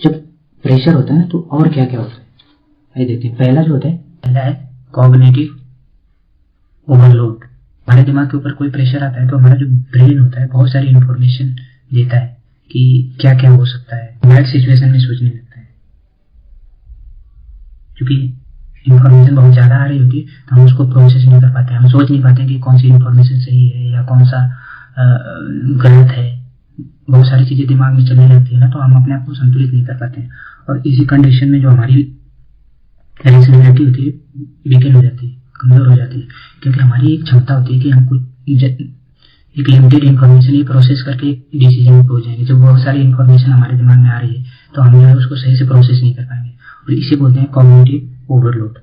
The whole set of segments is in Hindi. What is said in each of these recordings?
जब प्रेशर होता है ना तो और क्या क्या होता है, आइए देखते हैं। पहला जो होता है, पहला है कॉग्निटिव ओवरलोड। हमारे दिमाग के ऊपर कोई प्रेशर आता है तो हमारा जो ब्रेन होता है बहुत सारी इंफॉर्मेशन देता है कि क्या क्या हो सकता है। बैड सिचुएशन में सोचने लगता है, क्योंकि इंफॉर्मेशन बहुत ज़्यादा आ रही होती है तो हम उसको प्रोसेस नहीं कर पाते, हम सोच नहीं पाते कि कौन सी इंफॉर्मेशन सही है या कौन सा गलत है। बहुत सारी चीज़ें दिमाग में चलने लगती है ना, तो हम अपने आप को संतुलित नहीं कर पाते हैं। और इसी कंडीशन में जो हमारी रेशनैलिटी होती है वीकेंड हो जाती है, कमज़ोर हो जाती है, क्योंकि हमारी एक क्षमता होती है कि हम कोई एक लिमिटेड इन्फॉर्मेशन ही प्रोसेस करके डिसीजन में पहुंच जाएंगे। जब बहुत सारी इन्फॉर्मेशन हमारे दिमाग में आ रही है तो हम जो है उसको सही से प्रोसेस नहीं कर पाएंगे, और इसे बोलते हैं कॉग्निटिव ओवरलोड।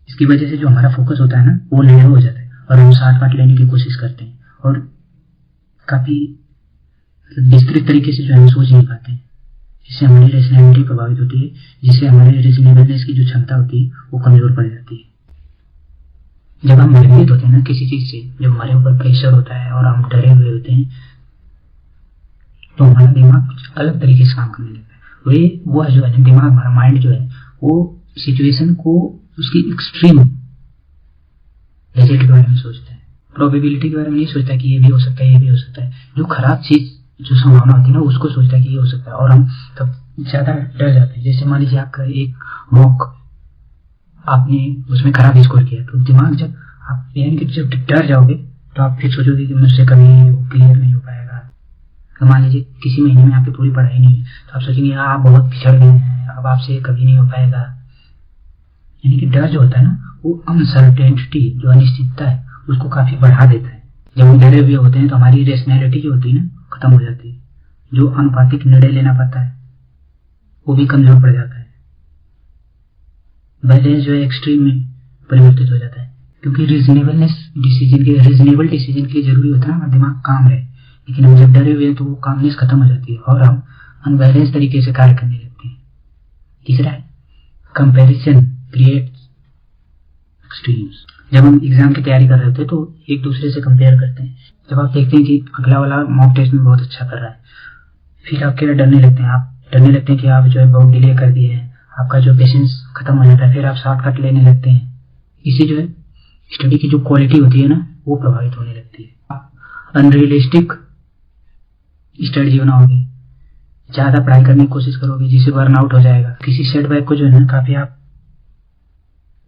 इसकी वजह से जो हमारा फोकस होता है ना वो नैरो हो जाता है और हम शॉर्टकट लेने की कोशिश करते हैं और काफ़ी विस्तृत तरीके से जो है सोच नहीं पाते हैं, जिससे हमारी रेशनैलिटी प्रभावित होती है, जिससे हमारे रीजनेबलनेस की जो क्षमता होती है वो कमज़ोर पड़ जाती है। जब हम भयभीत होते हैं ना किसी चीज़ से, जब हमारे ऊपर प्रेशर होता है और हम डरे हुए होते हैं, तो हमारा दिमाग कुछ अलग तरीके से काम करने लगता है। वो जो है दिमाग, हमारा माइंड जो है वो सिचुएशन को उसकी एक्सट्रीम रिजल्ट के बारे में सोचता है, प्रोबेबिलिटी के बारे में नहीं सोचता कि ये भी हो सकता है, ये भी हो सकता है। जो खराब चीज़ जो संभावना होती है ना उसको सोचता है कि ये हो सकता है, और हम तब ज़्यादा डर जाते हैं। जैसे मान लीजिए आपका एक मॉक आपने उसमें खराब स्कोर किया, तो दिमाग जब आप यानी कि जब डर जाओगे तो आप फिर सोचोगे कि मुझसे कभी क्लियर नहीं हो पाएगा। तो मान लीजिए किसी महीने में आपकी पूरी पढ़ाई नहीं है तो आप सोचेंगे आप बहुत पिछड़ गए हैं, अब आपसे कभी नहीं हो पाएगा। यानी कि डर जो होता है ना वो अनसर्टेनिटी, जो अनिश्चितता है, उसको काफ़ी बढ़ा देता है। जब हम डरे हुए होते हैं तो हमारी रेशनैलिटी जो होती है ना खत्म हो जाती है, जो अनुपातिक निर्णय लेना पड़ता है वो भी कमजोर पड़ जाता है। बैलेंस जो है एक्सट्रीम में परिवर्तित हो जाता है, क्योंकि रीजनेबल डिसीजन के लिए जरूरी होता है हमारा दिमाग काम रहे, लेकिन हम जब डरे हुए हैं तो वो कामनेस खत्म हो जाती है और हम अनबैलेंस तरीके से कार्य करने लगते हैं। तीसरा है कंपैरिजन क्रिएट्स एक्सट्रीम्स। जब हम एग्जाम की तैयारी कर रहे होते हैं तो एक दूसरे से कंपेयर करते हैं। जब आप देखते हैं कि अगला वाला मॉक टेस्ट में बहुत अच्छा कर रहा है, फिर आप क्या डरने लगते हैं, कि आप जो है बहुत डिले कर दिए हैं, आपका जो पेशेंस खत्म हो जाता है, फिर आप शॉर्टकट लेने लगते हैं। इससे जो है स्टडी की जो क्वालिटी होती है ना वो प्रभावित होने लगती है। आप अनरियलिस्टिक स्ट्रेटजी बनाओगे, ज़्यादा पढ़ाई करने की कोशिश करोगे जिससे बर्नआउट हो जाएगा। किसी सेटबैक को जो है ना काफ़ी आप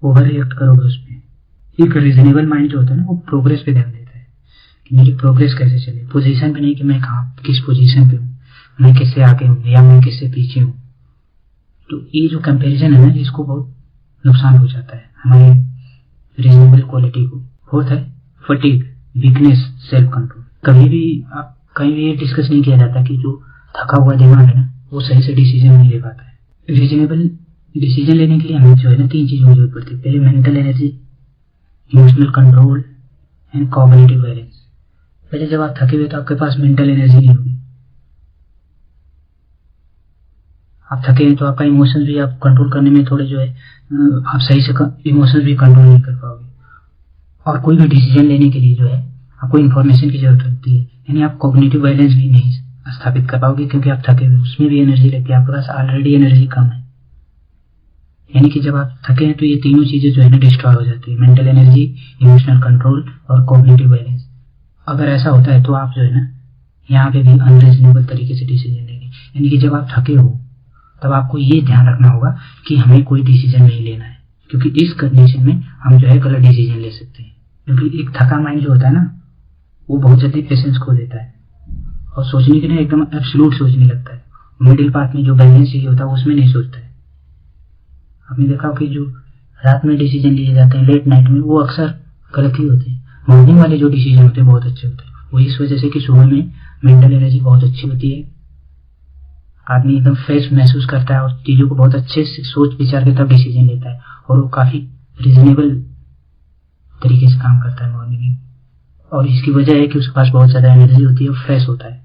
ओवर रिएक्ट करोगे उस पर। एक रीजनेबल माइंड जो होता है ना वो प्रोग्रेस पे ध्यान देता है कि मेरी प्रोग्रेस कैसे चले, पोजीशन पे नहीं कि मैं कहाँ किस पोजीशन पे हूँ, मैं किससे आगे हूँ या मैं किससे पीछे हूँ। तो ये जो कंपैरिजन है ना इसको बहुत नुकसान हो जाता है हमारे रीजनेबल क्वालिटी को। फोर्थ है फटीग, वीकनेस, सेल्फ कंट्रोल। कहीं भी ये डिस्कस नहीं किया जाता कि जो थका हुआ दिमाग है ना वो सही से डिसीजन नहीं ले पाता है। रीजनेबल डिसीजन लेने के लिए हमें जो है ना 3 चीज़ों की जरूरत पड़ती है। पहले mental energy, emotional control and cognitive balance. पहले जब आप थके हुए तो आपके पास मेंटल एनर्जी नहीं होगी, आप थके हैं तो आपका इमोशंस भी आप कंट्रोल करने में थोड़े जो है आप सही से इमोशंस भी कंट्रोल नहीं कर पाओगे। और कोई भी डिसीजन लेने के लिए जो है आपको इन्फॉर्मेशन की जरूरत होती है, यानी आप कॉग्निटिव बैलेंस भी नहीं स्थापित कर पाओगे क्योंकि आप थके हुए, उसमें भी एनर्जी रहती है, आपके पास ऑलरेडी एनर्जी कम है। यानी कि जब आप थके हैं तो ये तीनों चीज़ें जो है ना डिस्ट्रॉय हो जाती है, मेंटल एनर्जी, इमोशनल कंट्रोल और कॉग्निटिव बैलेंस। अगर ऐसा होता है तो आप जो है ना यहाँ पे भी अनरीजनेबल तरीके से डिसीजन लेंगे। यानी कि जब आप थके हो तब आपको ये ध्यान रखना होगा कि हमें कोई डिसीजन नहीं लेना है, क्योंकि इस कंडीशन में हम जो है गलत डिसीजन ले सकते हैं। क्योंकि एक थका माइंड जो होता है ना वो बहुत जल्दी पेशेंस खो देता है और सोचने के लिए एकदम एब्सोल्यूट सोचने लगता है। मिडिल पार्ट में जो बैलेंस चाहिए होता है उसमें नहीं सोचता है। आपने देखा कि जो रात में डिसीजन लिए जाते हैं लेट नाइट में वो अक्सर गलत ही होते हैं। मॉर्निंग वाले जो डिसीजन होते हैं बहुत अच्छे होते हैं, वो इस वजह से कि सुबह में मेंटल एनर्जी बहुत अच्छी होती है, आदमी एकदम फ्रेश महसूस करता है और चीज़ों को बहुत अच्छे से सोच विचार के तब डिसीजन लेता है और वो काफ़ी रीजनेबल तरीके से काम करता है मॉर्निंग में। और इसकी वजह है कि उसके पास बहुत ज़्यादा एनर्जी होती है और फ्रेश होता है।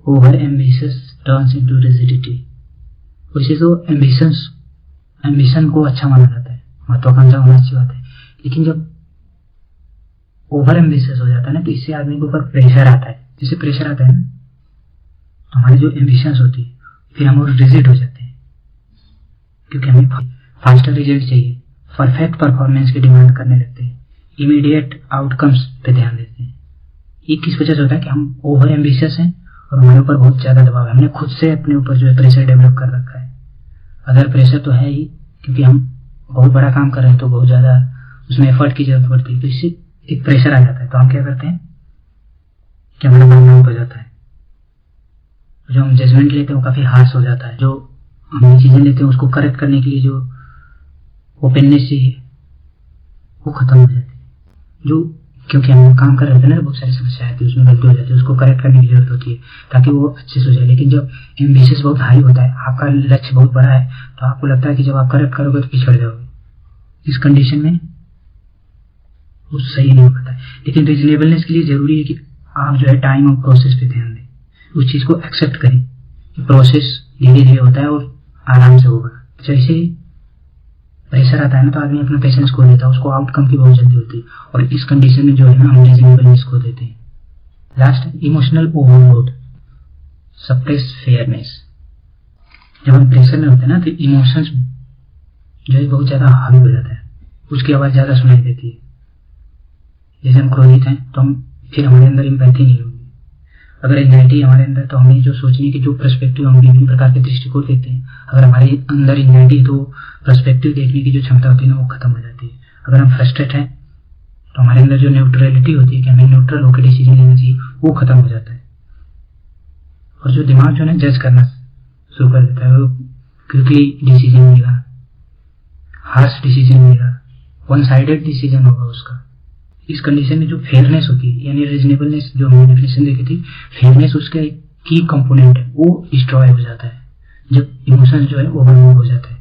Over ambitious turns into rigidity. वैसे तो एम्बिशन को अच्छा माना जाता है, महत्वाकांक्षा होना अच्छी बात है, लेकिन जब ओवर एम्बिशियस हो जाता है ना तो इससे आदमी के ऊपर प्रेशर आता है। जैसे प्रेशर आता है ना तो हमारी जो एम्बिशंस होती है फिर हम और रिजिड हो जाते हैं, क्योंकि हमें फास्टर रिजल्ट चाहिए, परफेक्ट परफॉर्मेंस की डिमांड करने लगते हैं, इमीडिएट आउटकम्स पे ध्यान देते हैं। ये किस वजह से होता है कि हम ओवर एम्बिशियस हैं और हमारे ऊपर बहुत ज़्यादा दबाव है। हमने खुद से अपने ऊपर जो है प्रेशर डेवलप कर रखा है। अदर प्रेशर तो है ही, क्योंकि हम बहुत बड़ा काम कर रहे हैं तो बहुत ज़्यादा उसमें एफर्ट की जरूरत पड़ती है, तो इससे एक प्रेशर आ जाता है। तो हम क्या करते हैं कि हमारा माइंड डाउन हो जाता है, जो हम जजमेंट लेते हैं वो काफ़ी हार्श हो जाता है। जो हम चीज़ें लेते हैं उसको करेक्ट करने के लिए जो ओपननेस चाहिए वो खत्म हो जाती है। जो क्योंकि हम काम कर रहे थे ना, बहुत सारी समस्याएं आती है, उसमें गलती हो जाती है, उसको करेक्ट करने की जरूरत होती है ताकि वो अच्छे से हो जाए। लेकिन जब एम्बिशियस बहुत हाई होता है, आपका लक्ष्य बहुत बड़ा है, तो आपको लगता है कि जब आप करेक्ट करोगे तो पिछड़ जाओगे। इस कंडीशन में वो सही नहीं हो पाता है। लेकिन रीजनेबलनेस के लिए जरूरी है कि आप जो है टाइम और प्रोसेस पे ध्यान दें, उस चीज़ को एक्सेप्ट करें कि प्रोसेस धीरे धीरे होता है और आराम से होगा। जैसे प्रेशर आता है ना तो आदमी अपना पेशेंस खो देता है, उसको आउटकम की बहुत जल्दी होती है, और इस कंडीशन में जो है ना हम रीजनेबलनेस खो देते हैं। Last, emotional overload, suppress fairness. जब हम प्रेशर में होते हैं ना तो इमोशंस जो है बहुत ज़्यादा हावी हो जाता है, उसकी आवाज़ ज़्यादा सुनाई देती है। जैसे हम क्रोधित हैं तो हम फिर हमारे अंदर एम्पैथी नहीं होगी। अगर एंजाइटी हमारे अंदर तो हमें जो सोचने की जो पर्सपेक्टिव हम विभिन्न प्रकार के दृष्टिकोण देखते हैं, अगर हमारे अंदर एंजाइटी है तो पर्सपेक्टिव देखने की जो क्षमता होती है ना वो खत्म हो जाती है। अगर हम फ्रस्ट्रेट हैं तो हमारे अंदर जो न्यूट्रलिटी होती है कि हमें न्यूट्रल होकर डिसीजन लेना चाहिए वो खत्म हो जाता है। और जो दिमाग जो है जज करना शुरू कर देता है, वो क्विकली डिसीजन लेगा, हार्श डिसीजन लेगा, वन साइडेड डिसीजन होगा उसका। इस कंडीशन में जो फेयरनेस होती है, यानी रीजनेबलनेस जो हमने डेफिनेशन देखी थी, फेयरनेस उसका एक की कंपोनेंट है, वो डिस्ट्रॉय हो जाता है जब इमोशन जो है ओवरलोड हो जाता है।